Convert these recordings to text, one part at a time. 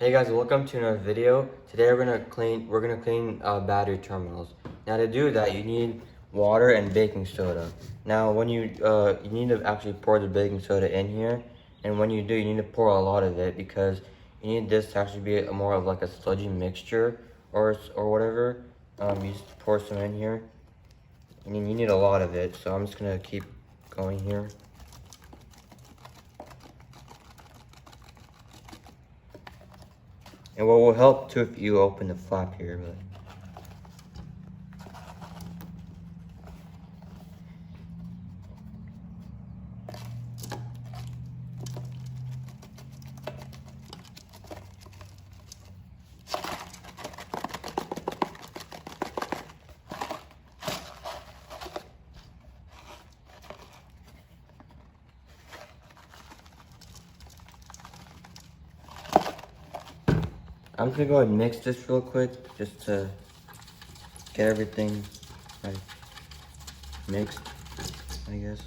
Hey guys, welcome to another video. Today we're gonna clean battery terminals. Now to do that, you need water and baking soda. Now when you need to actually pour the baking soda in here, and when you do, you need to pour a lot of it because you need this to actually be more of like a sludgy mixture or whatever. You just pour some in here, and you need a lot of it. So I'm just gonna keep going here. And what will help too if you open the flap here, but. I'm just gonna go ahead and mix this real quick just to get everything like mixed, I guess.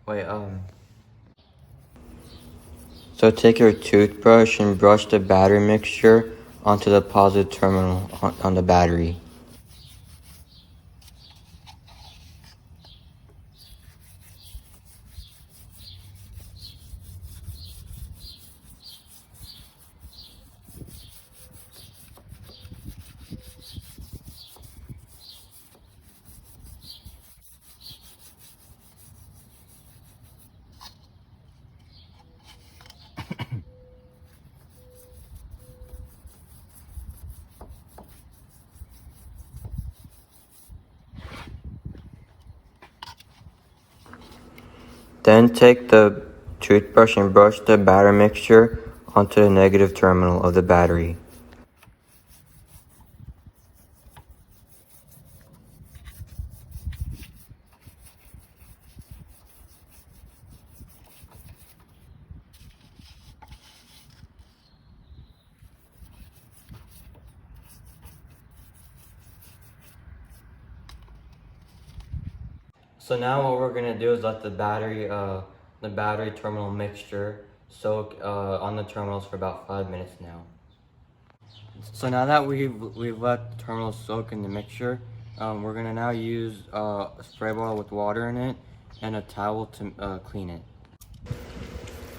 Wait, So take your toothbrush and brush the battery mixture onto the positive terminal on the battery. Then take the toothbrush and brush the battery mixture onto the negative terminal of the battery. So now what we're gonna do is let the battery terminal mixture soak on the terminals for about 5 minutes now. So now that we've let the terminals soak in the mixture, we're gonna now use a spray bottle with water in it and a towel to clean it.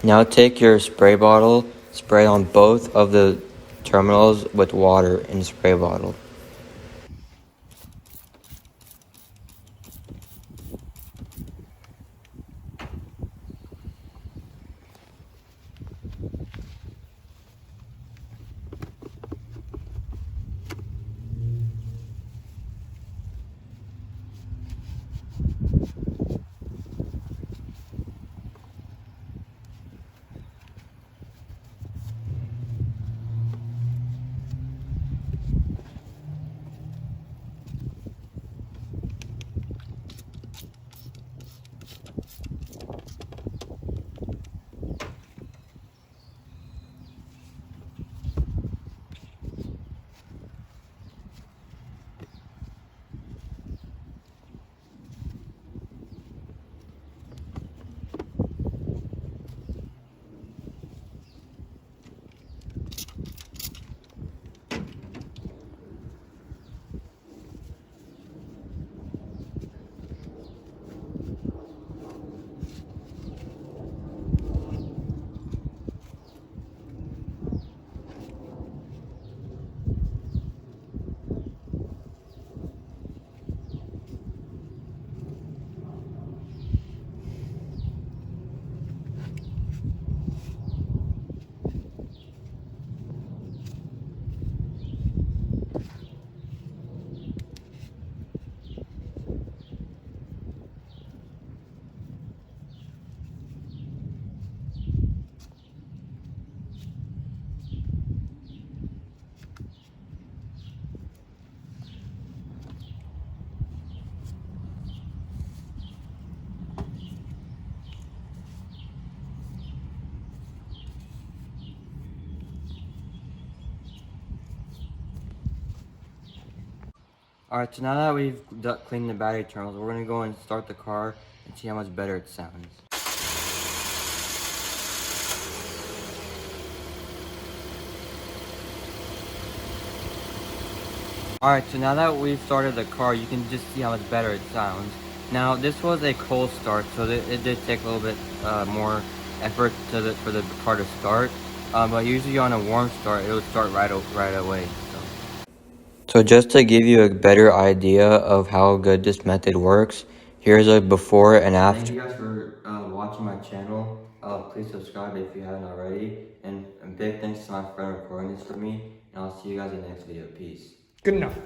Now take your spray bottle, spray on both of the terminals with water in the spray bottle. Alright, so now that we've cleaned the battery terminals, we're gonna go and start the car and see how much better it sounds. Alright, so now that we've started the car, you can just see how much better it sounds. Now, this was a cold start, so it did take a little bit more effort for the car to start. But usually on a warm start, it would start right away. So just to give you a better idea of how good this method works, here's a before and after. Thank you guys for watching my channel. Please subscribe if you haven't already. And big thanks to my friend recording this for me. And I'll see you guys in the next video. Peace. Good enough.